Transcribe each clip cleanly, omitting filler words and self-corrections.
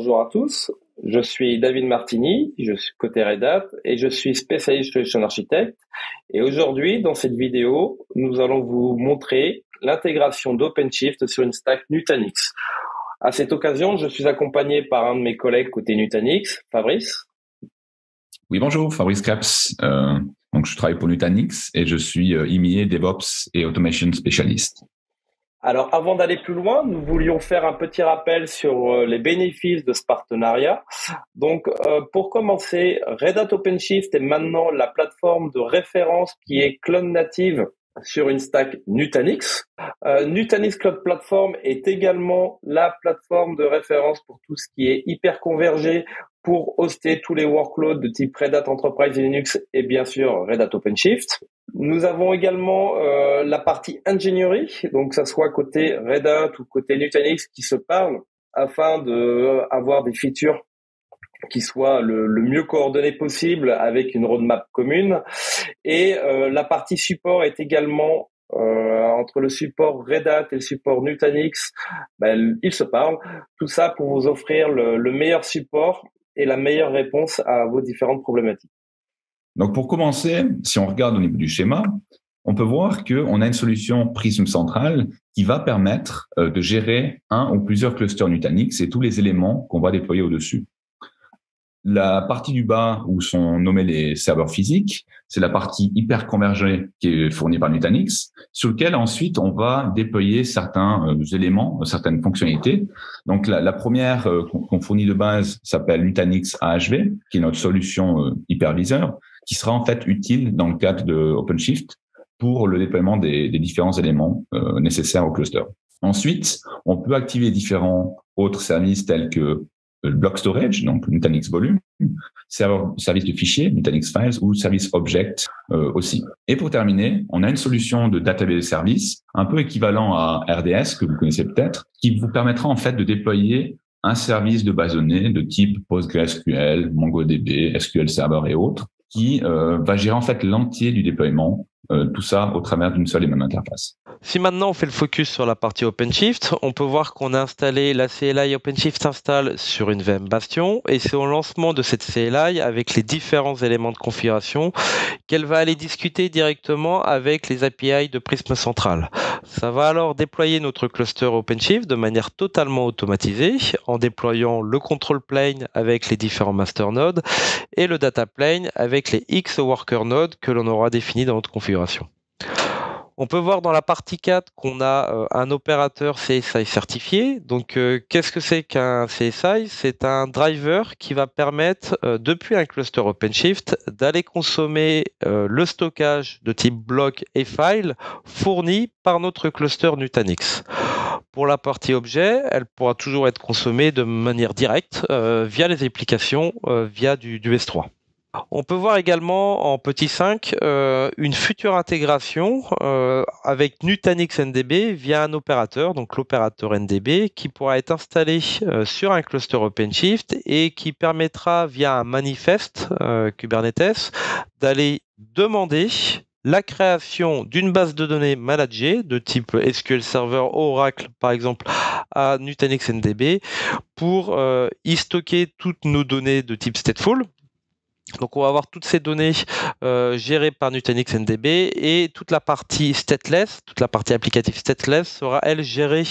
bonjour à tous. Je suis David Martini, je suis côté Red Hat et je suis spécialiste solution architecte. Et aujourd'hui, dans cette vidéo, nous allons vous montrer l'intégration d'OpenShift sur une stack Nutanix. À cette occasion, je suis accompagné par un de mes collègues côté Nutanix, Fabrice. Oui, bonjour, Fabrice Caps. Donc, je travaille pour Nutanix et je suis IMIA, DevOps et Automation spécialiste. Alors, avant d'aller plus loin, nous voulions faire un petit rappel sur les bénéfices de ce partenariat. Donc, pour commencer, Red Hat OpenShift est maintenant la plateforme de référence qui est cloud native sur une stack Nutanix. Nutanix Cloud Platform est également la plateforme de référence pour tout ce qui est hyper convergé pour hoster tous les workloads de type Red Hat Enterprise Linux et bien sûr Red Hat OpenShift. Nous avons également la partie ingénierie, donc que ça soit côté Red Hat ou côté Nutanix qui se parlent afin de avoir des features qui soient le mieux coordonnées possible avec une roadmap commune. Et la partie support est également entre le support Red Hat et le support Nutanix, ils se parlent. Tout ça pour vous offrir le meilleur support et la meilleure réponse à vos différentes problématiques. Donc, pour commencer, si on regarde au niveau du schéma, on peut voir qu'on a une solution Prism Central qui va permettre de gérer un ou plusieurs clusters Nutanix et tous les éléments qu'on va déployer au-dessus. La partie du bas où sont nommés les serveurs physiques, c'est la partie hyper convergée qui est fournie par Nutanix, sur lequel ensuite on va déployer certains éléments, certaines fonctionnalités. Donc la première qu'on fournit de base s'appelle Nutanix AHV, qui est notre solution hyperviseur, qui sera en fait utile dans le cadre de OpenShift pour le déploiement des différents éléments nécessaires au cluster. Ensuite, on peut activer différents autres services tels que le block storage, donc Nutanix Volume, service de fichiers, Nutanix Files ou service Object aussi. Et pour terminer, on a une solution de database service un peu équivalent à RDS que vous connaissez peut-être, qui vous permettra en fait de déployer un service de base de données de type PostgreSQL, MongoDB, SQL Server et autres, qui va gérer en fait l'entier du déploiement, tout ça au travers d'une seule et même interface. Si maintenant on fait le focus sur la partie OpenShift, on peut voir qu'on a installé la CLI OpenShift Install sur une VM Bastion et c'est au lancement de cette CLI avec les différents éléments de configuration qu'elle va aller discuter directement avec les API de Prism Central. Ça va alors déployer notre cluster OpenShift de manière totalement automatisée en déployant le control plane avec les différents master nodes et le data plane avec les X worker nodes que l'on aura définis dans notre configuration. On peut voir dans la partie 4 qu'on a un opérateur CSI certifié. Donc, qu'est-ce que c'est qu'un CSI ? C'est un driver qui va permettre, depuis un cluster OpenShift, d'aller consommer le stockage de type bloc et file fourni par notre cluster Nutanix. Pour la partie objet, elle pourra toujours être consommée de manière directe via les applications, via du S3. On peut voir également en petit 5 une future intégration avec Nutanix NDB via un opérateur, donc l'opérateur NDB, qui pourra être installé sur un cluster OpenShift et qui permettra via un manifeste Kubernetes d'aller demander la création d'une base de données managée de type SQL Server ou Oracle, par exemple, à Nutanix NDB pour y stocker toutes nos données de type stateful. Donc, on va avoir toutes ces données gérées par Nutanix NDB et toute la partie stateless, toute la partie applicative stateless sera, elle, gérée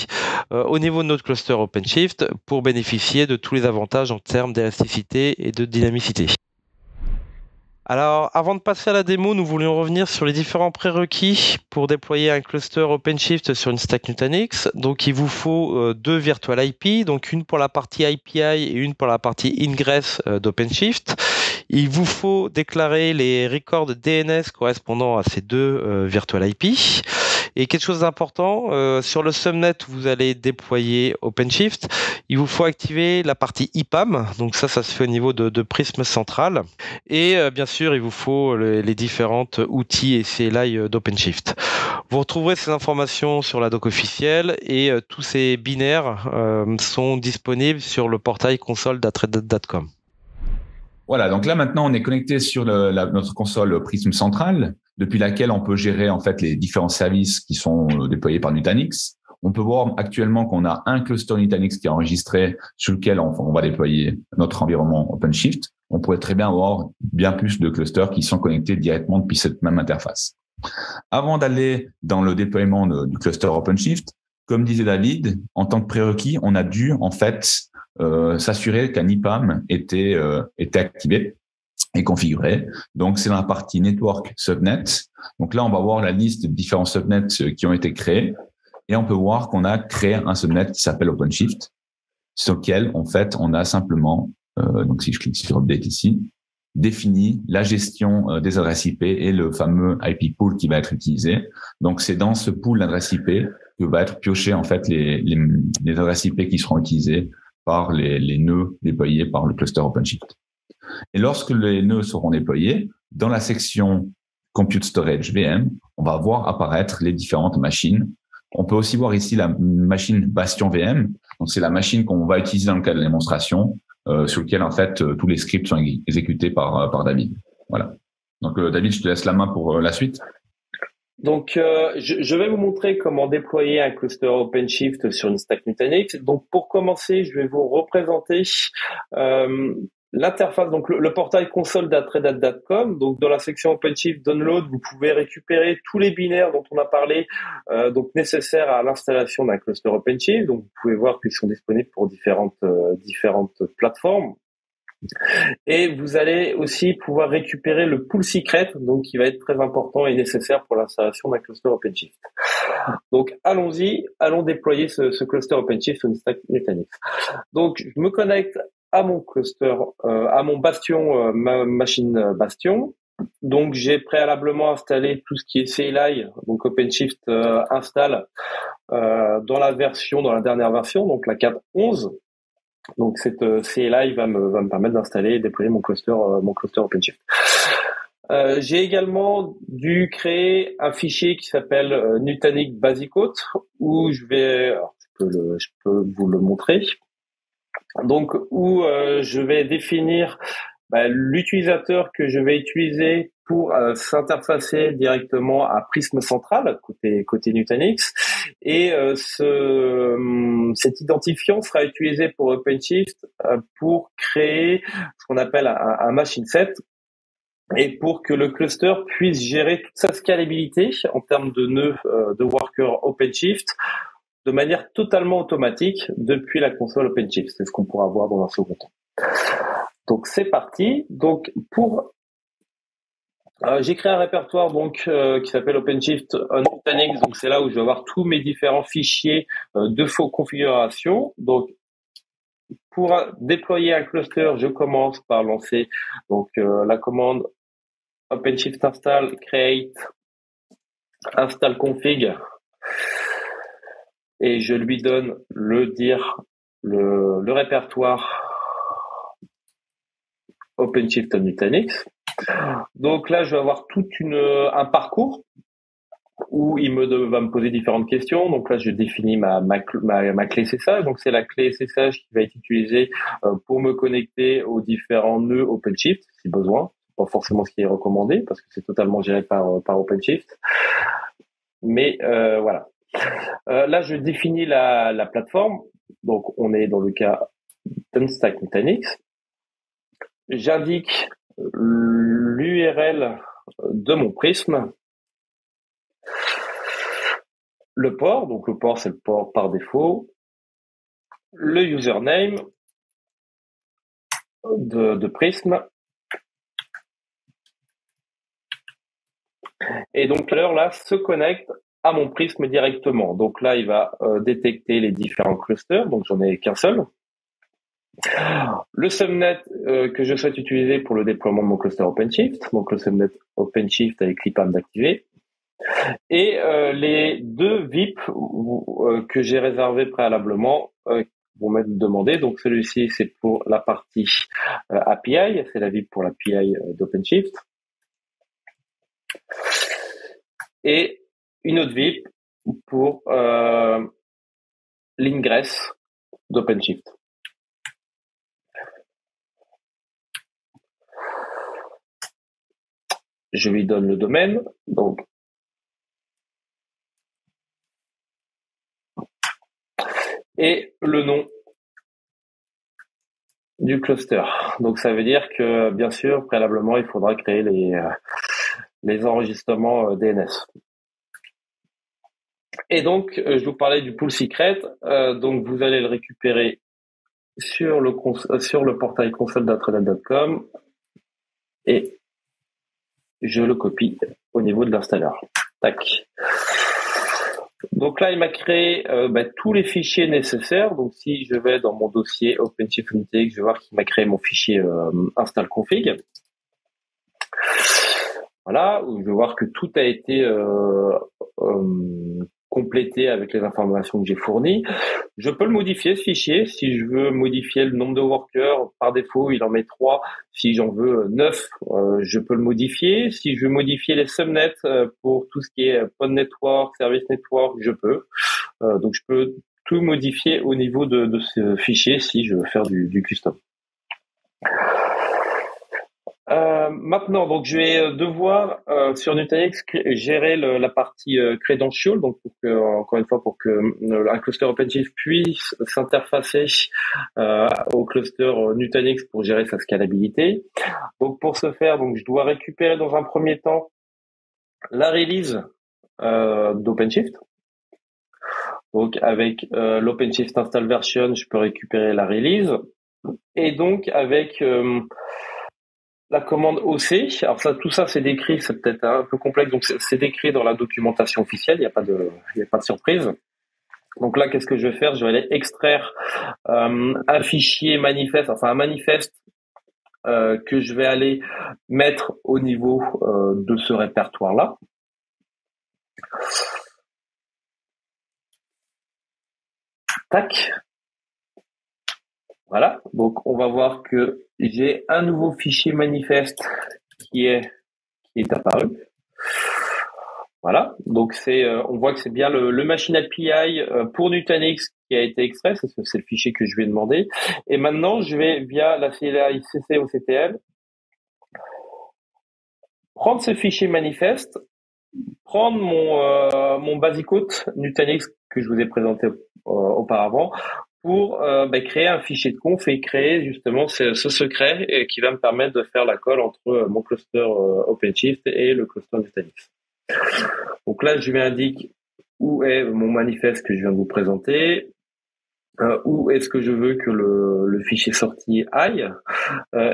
au niveau de notre cluster OpenShift pour bénéficier de tous les avantages en termes d'élasticité et de dynamicité. Alors, avant de passer à la démo, nous voulions revenir sur les différents prérequis pour déployer un cluster OpenShift sur une stack Nutanix. Donc, il vous faut deux virtual IP, donc une pour la partie API et une pour la partie ingress d'OpenShift. Il vous faut déclarer les records DNS correspondant à ces deux virtual IP. Et quelque chose d'important, sur le subnet où vous allez déployer OpenShift, il vous faut activer la partie IPAM. Donc ça se fait au niveau de Prism Central. Et bien sûr, il vous faut les différentes outils et CLI d'OpenShift. Vous retrouverez ces informations sur la doc officielle et tous ces binaires sont disponibles sur le portail console.redhat.com. Voilà, donc là maintenant on est connecté sur notre console Prism Central, depuis laquelle on peut gérer en fait les différents services qui sont déployés par Nutanix. On peut voir actuellement qu'on a un cluster Nutanix qui est enregistré sur lequel on va déployer notre environnement OpenShift. On pourrait très bien avoir bien plus de clusters qui sont connectés directement depuis cette même interface. Avant d'aller dans le déploiement du cluster OpenShift, comme disait David, en tant que prérequis, on a dû en fait s'assurer qu'un IPAM était activé et configuré. Donc, c'est dans la partie Network Subnet. Donc là, on va voir la liste de différents subnets qui ont été créés. Et on peut voir qu'on a créé un subnet qui s'appelle OpenShift, sur lequel, en fait, on a simplement, donc si je clique sur Update ici, défini la gestion des adresses IP et le fameux IP pool qui va être utilisé. Donc, c'est dans ce pool d'adresses IP que va être pioché, en fait, les adresses IP qui seront utilisées par les nœuds déployés par le cluster OpenShift. Et lorsque les nœuds seront déployés, dans la section Compute Storage VM, on va voir apparaître les différentes machines. On peut aussi voir ici la machine Bastion VM. Donc, c'est la machine qu'on va utiliser dans le cas de la démonstration, sur lequel, en fait, tous les scripts sont exécutés par David. Voilà. Donc, David, je te laisse la main pour la suite. Donc, je vais vous montrer comment déployer un cluster OpenShift sur une stack Nutanix. Donc, pour commencer, je vais vous représenter l'interface, donc le portail console.redhat.com. Donc, dans la section OpenShift Download, vous pouvez récupérer tous les binaires dont on a parlé, donc nécessaires à l'installation d'un cluster OpenShift. Donc, vous pouvez voir qu'ils sont disponibles pour différentes plateformes. Et vous allez aussi pouvoir récupérer le pool secret, donc qui va être très important et nécessaire pour l'installation d'un cluster OpenShift. Donc allons-y, allons déployer ce cluster OpenShift sur une stack Nutanix. Donc je me connecte à mon cluster, à mon Bastion, ma machine Bastion. Donc j'ai préalablement installé tout ce qui est CLI, donc OpenShift install dans la dernière version, donc la 4.11. Donc cette CLI va me permettre d'installer et déployer mon cluster OpenShift. J'ai également dû créer un fichier qui s'appelle Nutanix Basic Auth où je peux vous le montrer. Donc où je vais définir l'utilisateur que je vais utiliser pour s'interfacer directement à Prism Central côté Nutanix, et cet identifiant sera utilisé pour OpenShift pour créer ce qu'on appelle un machine set, et pour que le cluster puisse gérer toute sa scalabilité en termes de nœuds de worker OpenShift de manière totalement automatique depuis la console OpenShift. C'est ce qu'on pourra voir dans un second temps. Donc c'est parti. Donc j'ai créé un répertoire qui s'appelle OpenShift on Nutanix. Donc c'est là où je vais avoir tous mes différents fichiers de faux configuration. Donc pour déployer un cluster, je commence par lancer la commande OpenShift install create install config et je lui donne le répertoire OpenShift on Nutanix. Donc là, je vais avoir un parcours où il va me poser différentes questions. Donc là, je définis ma clé SSH. Donc c'est la clé SSH qui va être utilisée pour me connecter aux différents nœuds OpenShift, si besoin. Pas forcément ce qui est recommandé parce que c'est totalement géré par OpenShift. Mais voilà. Là, je définis la plateforme. Donc on est dans le cas d'Unstack Nutanix. J'indique l'URL de mon prisme, le port, donc le port c'est le port par défaut, le username de prisme, et donc l'heure là se connecte à mon prisme directement. Donc là il va détecter les différents clusters, donc j'en ai qu'un seul. Le subnet que je souhaite utiliser pour le déploiement de mon cluster OpenShift, donc le subnet OpenShift avec l'IPAM d'activer, et les deux VIP que j'ai réservés préalablement vont m'être demandés. Donc celui-ci c'est pour la partie API, c'est la VIP pour l'API d'OpenShift, et une autre VIP pour l'ingress d'OpenShift. Je lui donne le domaine, donc et le nom du cluster. Donc ça veut dire que bien sûr préalablement il faudra créer les enregistrements DNS. Et donc je vous parlais du pool secret. Donc vous allez le récupérer sur le portail console.tranet.com et je le copie au niveau de l'installeur. Tac. Donc là, il m'a créé tous les fichiers nécessaires. Donc si je vais dans mon dossier OpenShift Nutanix, je vais voir qu'il m'a créé mon fichier install config. Voilà, où je vais voir que tout a été complété avec les informations que j'ai fournies. Je peux le modifier, ce fichier. Si je veux modifier le nombre de workers, par défaut, il en met 3. Si j'en veux 9, je peux le modifier. Si je veux modifier les subnets pour tout ce qui est pod network, service network, je peux. Donc, je peux tout modifier au niveau de ce fichier si je veux faire du custom. Maintenant, donc je vais devoir sur Nutanix gérer la partie credential, donc encore une fois pour que un cluster OpenShift puisse s'interfacer au cluster Nutanix pour gérer sa scalabilité. Donc pour ce faire, donc je dois récupérer dans un premier temps la release d'OpenShift. Donc avec l'OpenShift install version, je peux récupérer la release et donc avec la commande OC, alors ça, tout ça c'est décrit, c'est peut-être un peu complexe, donc c'est décrit dans la documentation officielle, il n'y a pas de surprise. Donc là, qu'est-ce que je vais faire? Je vais aller extraire un fichier manifeste, enfin un manifeste que je vais aller mettre au niveau de ce répertoire-là. Tac. Voilà, donc on va voir que j'ai un nouveau fichier manifeste qui est apparu. Voilà, donc on voit que c'est bien le machine API pour Nutanix qui a été extrait, c'est le fichier que je vais demander. Et maintenant, je vais via la CLI CC-OCTL prendre ce fichier manifeste, prendre mon basic hôte Nutanix que je vous ai présenté auparavant, pour créer un fichier de conf et créer justement ce secret qui va me permettre de faire la colle entre mon cluster OpenShift et le cluster Nutanix. Donc là, je lui indique où est mon manifeste que je viens de vous présenter, où est-ce que je veux que le fichier sorti aille,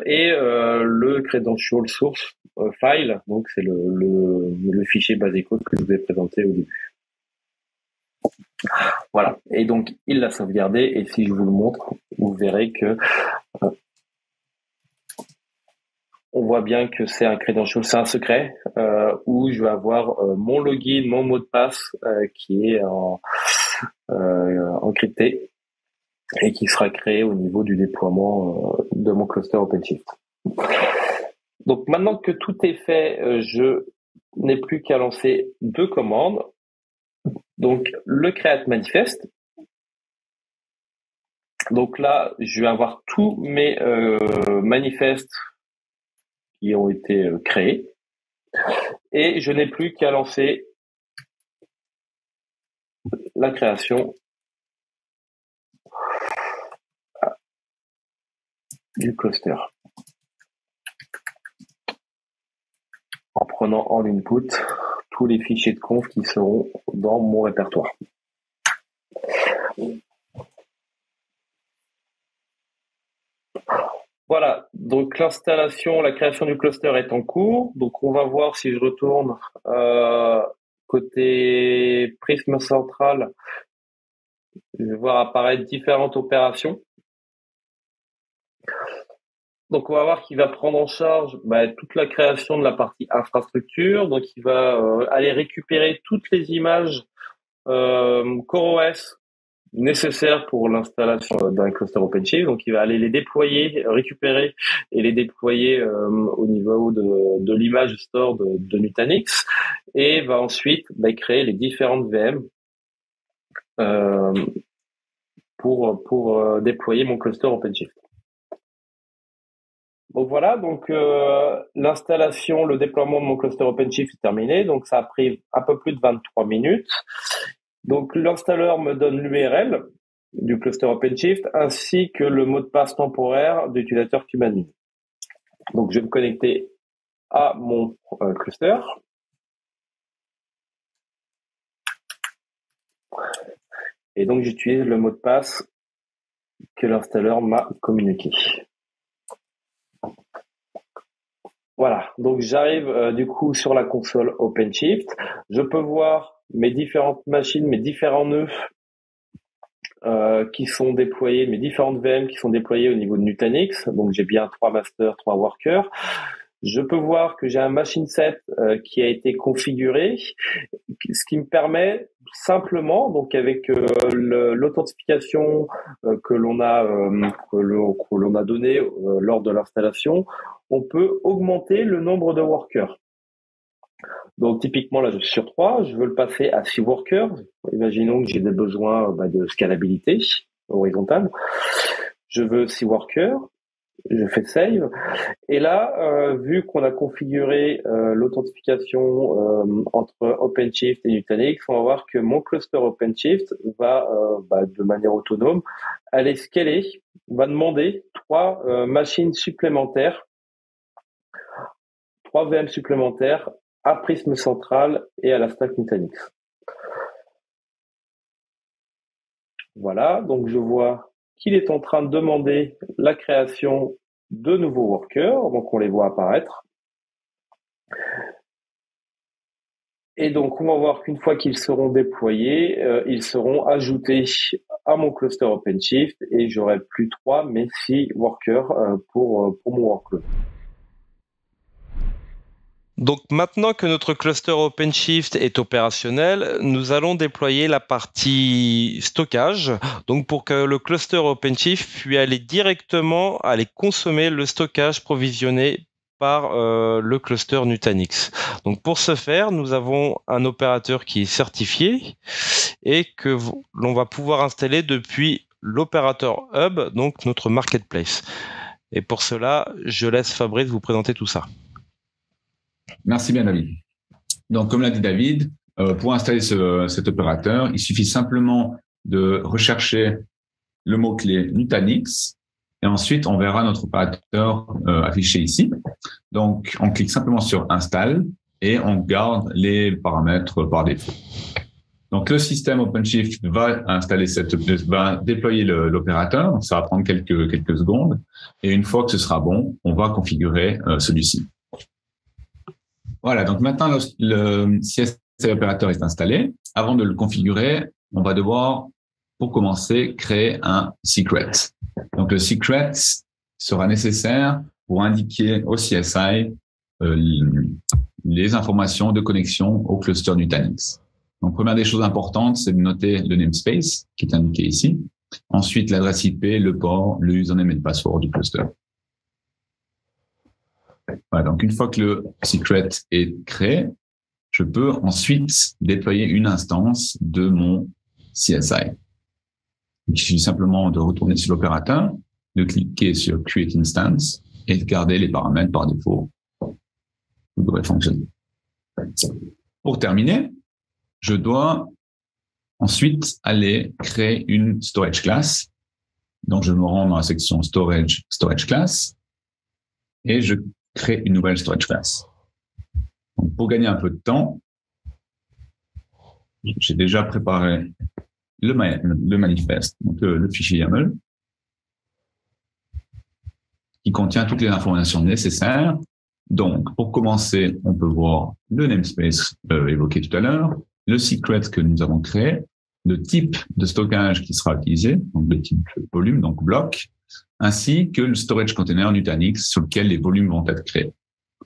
et le credential source file, donc c'est le fichier basic code que je vous ai présenté au début. Voilà, et donc il l'a sauvegardé, et si je vous le montre, vous verrez que on voit bien que c'est un credential, c'est un secret où je vais avoir mon login, mon mot de passe qui est encrypté et qui sera créé au niveau du déploiement de mon cluster OpenShift. Donc maintenant que tout est fait, je n'ai plus qu'à lancer deux commandes. Donc le create manifest. Donc là, je vais avoir tous mes manifestes qui ont été créés. Et je n'ai plus qu'à lancer la création du cluster. En prenant en input tous les fichiers de conf qui seront dans mon répertoire. Voilà, donc l'installation, la création du cluster est en cours. Donc on va voir si je retourne côté Prism Central. Je vais voir apparaître différentes opérations. Donc on va voir qu'il va prendre en charge toute la création de la partie infrastructure. Donc il va aller récupérer toutes les images CoreOS nécessaires pour l'installation d'un cluster OpenShift. Donc il va aller les déployer, récupérer et les déployer au niveau de l'image store de Nutanix, et va ensuite créer les différentes VM pour déployer mon cluster OpenShift. Donc voilà, donc l'installation, le déploiement de mon cluster OpenShift est terminé. Donc ça a pris un peu plus de 23 minutes. Donc l'installeur me donne l'URL. du cluster OpenShift ainsi que le mot de passe temporaire d'utilisateur que tu m'as mis. Donc, je vais me connecter à mon cluster. Et donc, j'utilise le mot de passe que l'installeur m'a communiqué. Voilà, donc j'arrive du coup sur la console OpenShift. Je peux voir mes différentes machines, mes différents nœuds qui sont déployés, mes différentes VM qui sont déployées au niveau de Nutanix. Donc j'ai bien 3 masters, 3 workers. Je peux voir que j'ai un machine set qui a été configuré, ce qui me permet simplement, donc avec l'authentification que l'on a donnée lors de l'installation, on peut augmenter le nombre de workers. Donc typiquement là je suis sur 3, je veux le passer à 6 workers. Imaginons que j'ai des besoins de scalabilité horizontale. Je veux 6 workers. Je fais save. Et là, vu qu'on a configuré l'authentification entre OpenShift et Nutanix, on va voir que mon cluster OpenShift va, de manière autonome, aller scaler, va demander 3 machines supplémentaires, 3 VM supplémentaires à Prism Central et à la stack Nutanix. Voilà, donc je vois qu'il est en train de demander la création de nouveaux workers, donc on les voit apparaître. Et donc on va voir qu'une fois qu'ils seront déployés, ils seront ajoutés à mon cluster OpenShift et j'aurai plus 3 mais 6 workers pour mon workload. Donc maintenant que notre cluster OpenShift est opérationnel, nous allons déployer la partie stockage. Donc pour que le cluster OpenShift puisse aller directement aller consommer le stockage provisionné par le cluster Nutanix. Donc pour ce faire, nous avons un opérateur qui est certifié et que l'on va pouvoir installer depuis l'opérateur Hub, donc notre marketplace. Et pour cela, je laisse Fabrice vous présenter tout ça. Merci bien, David. Donc, comme l'a dit David, pour installer cet opérateur, il suffit simplement de rechercher le mot-clé Nutanix et ensuite, on verra notre opérateur affiché ici. Donc, on clique simplement sur Install et on garde les paramètres par défaut. Donc, le système OpenShift va déployer l'opérateur. Ça va prendre quelques secondes. Et une fois que ce sera bon, on va configurer celui-ci. Voilà, donc maintenant, si l'opérateur est installé, avant de le configurer, on va devoir, pour commencer, créer un secret. Donc, le secret sera nécessaire pour indiquer au CSI les informations de connexion au cluster Nutanix. Donc, première des choses importantes, c'est de noter le namespace qui est indiqué ici. Ensuite, l'adresse IP, le port, le username et le password du cluster. Voilà, donc une fois que le secret est créé, je peux ensuite déployer une instance de mon CSI. Il suffit simplement de retourner sur l'opérateur, de cliquer sur Create Instance et de garder les paramètres par défaut. Tout devrait fonctionner. Pour terminer, je dois ensuite aller créer une storage class. Donc, je me rends dans la section storage class et je crée une nouvelle storage class. Donc, pour gagner un peu de temps, j'ai déjà préparé le manifeste, donc le fichier YAML, qui contient toutes les informations nécessaires. Donc, pour commencer, on peut voir le namespace évoqué tout à l'heure, le secret que nous avons créé, le type de stockage qui sera utilisé, donc le type volume, donc bloc, ainsi que le storage container Nutanix sur lequel les volumes vont être créés.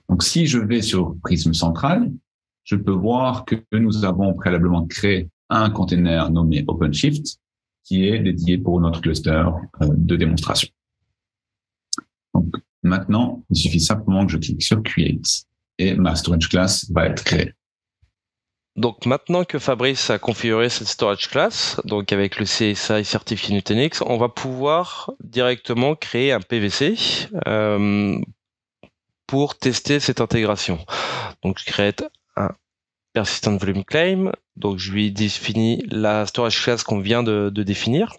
Donc, si je vais sur Prism Central, je peux voir que nous avons préalablement créé un container nommé OpenShift qui est dédié pour notre cluster de démonstration. Donc, maintenant, il suffit simplement que je clique sur Create et ma storage class va être créée. Donc maintenant que Fabrice a configuré cette storage class, donc avec le CSI certifié Nutanix, on va pouvoir directement créer un PVC pour tester cette intégration. Donc je crée un persistent volume claim, donc je lui définis la storage class qu'on vient de définir.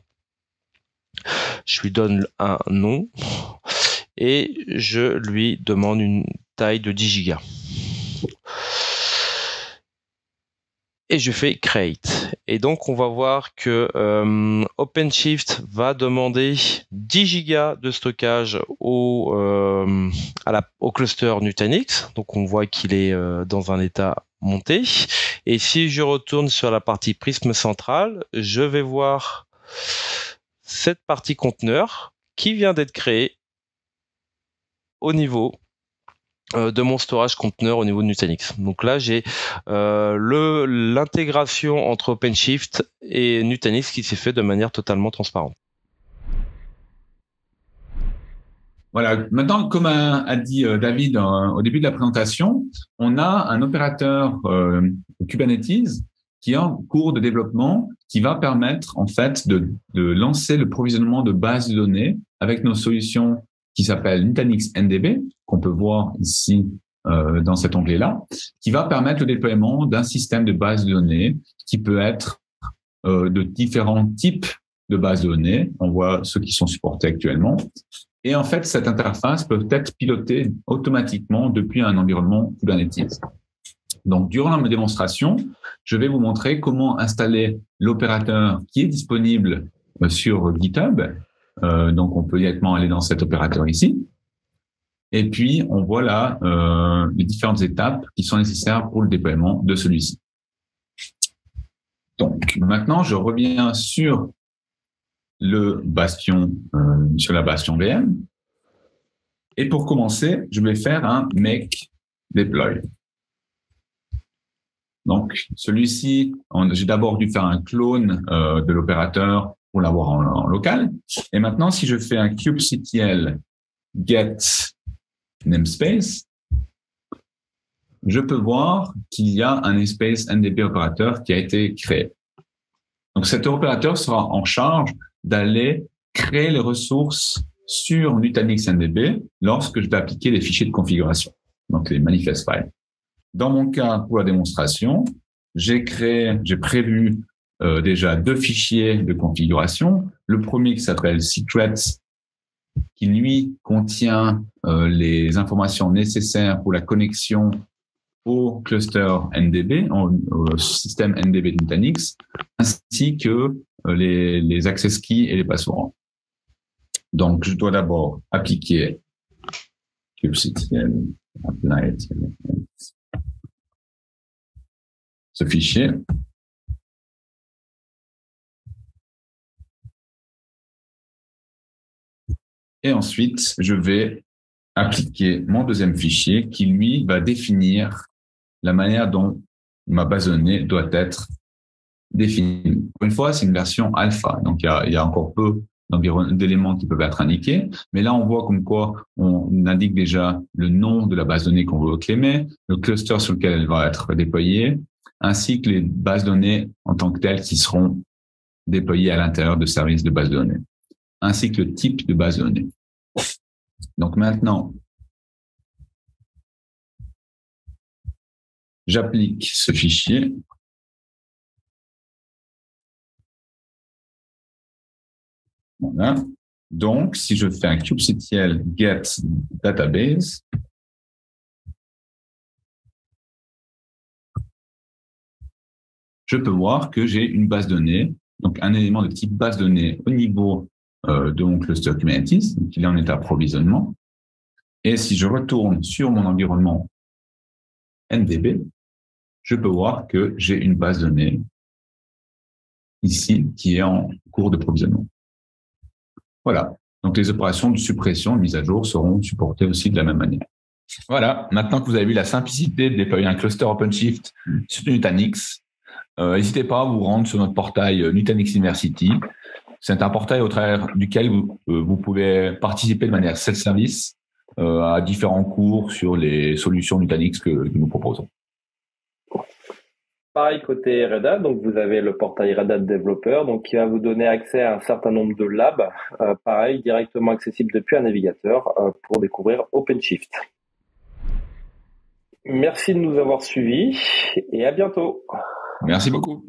Je lui donne un nom et je lui demande une taille de 10 gigas. Et je fais create. Et donc, on va voir que OpenShift va demander 10 gigas de stockage au cluster Nutanix. Donc, on voit qu'il est dans un état monté. Et si je retourne sur la partie Prism centrale, je vais voir cette partie conteneur qui vient d'être créée au niveau de mon storage conteneur au niveau de Nutanix. Donc là, j'ai l'intégration entre OpenShift et Nutanix qui s'est fait de manière totalement transparente. Voilà. Maintenant, comme a dit David au début de la présentation, on a un opérateur Kubernetes qui est en cours de développement, qui va permettre en fait de lancer le provisionnement de bases de données avec nos solutions qui s'appelle Nutanix NDB, qu'on peut voir ici dans cet onglet-là, qui va permettre le déploiement d'un système de base de données qui peut être de différents types de bases de données. On voit ceux qui sont supportés actuellement. Et en fait, cette interface peut être pilotée automatiquement depuis un environnement Kubernetes. Donc, durant la démonstration, je vais vous montrer comment installer l'opérateur qui est disponible sur GitHub. Donc, on peut directement aller dans cet opérateur ici. Et puis, on voit là les différentes étapes qui sont nécessaires pour le déploiement de celui-ci. Donc, maintenant, je reviens sur le bastion, sur la bastion VM. Et pour commencer, je vais faire un make deploy. Donc, celui-ci, j'ai d'abord dû faire un clone de l'opérateur pour l'avoir en local. Et maintenant, si je fais un kubectl get namespace, je peux voir qu'il y a un namespace NDB opérateur qui a été créé. Donc, cet opérateur sera en charge d'aller créer les ressources sur Nutanix NDB lorsque je vais appliquer les fichiers de configuration, donc les manifest files. Dans mon cas, pour la démonstration, j'ai prévu déjà 2 fichiers de configuration. Le premier qui s'appelle secrets, qui lui contient les informations nécessaires pour la connexion au cluster NDB, au système NDB de Nutanix, ainsi que les access keys et les passeports. Donc, je dois d'abord appliquer kubectl apply ce fichier. Et ensuite, je vais appliquer mon deuxième fichier qui, lui, va définir la manière dont ma base de données doit être définie. Pour une fois, c'est une version alpha, donc il y a encore peu d'éléments qui peuvent être indiqués. Mais là, on voit comme quoi on indique déjà le nom de la base de données qu'on veut claimer, le cluster sur lequel elle va être déployée, ainsi que les bases de données en tant que telles qui seront déployées à l'intérieur de services de base de données, ainsi que le type de base de données. Donc maintenant, j'applique ce fichier. Voilà. Donc, si je fais un kubectl get database, je peux voir que j'ai une base de données, donc un élément de type base de données au niveau de mon cluster Kubernetes, donc il est en état provisionnement. Et si je retourne sur mon environnement NDB, je peux voir que j'ai une base de données ici qui est en cours de provisionnement. Voilà. Donc, les opérations de suppression, de mise à jour seront supportées aussi de la même manière. Voilà. Maintenant que vous avez vu la simplicité de déployer un cluster OpenShift sur Nutanix, n'hésitez pas à vous rendre sur notre portail Nutanix University. C'est un portail au travers duquel vous pouvez participer de manière self-service à différents cours sur les solutions Nutanix que nous proposons. Pareil côté Red Hat, donc vous avez le portail Red Hat Developer, donc qui va vous donner accès à un certain nombre de labs, pareil directement accessible depuis un navigateur pour découvrir OpenShift. Merci de nous avoir suivis et à bientôt. Merci beaucoup.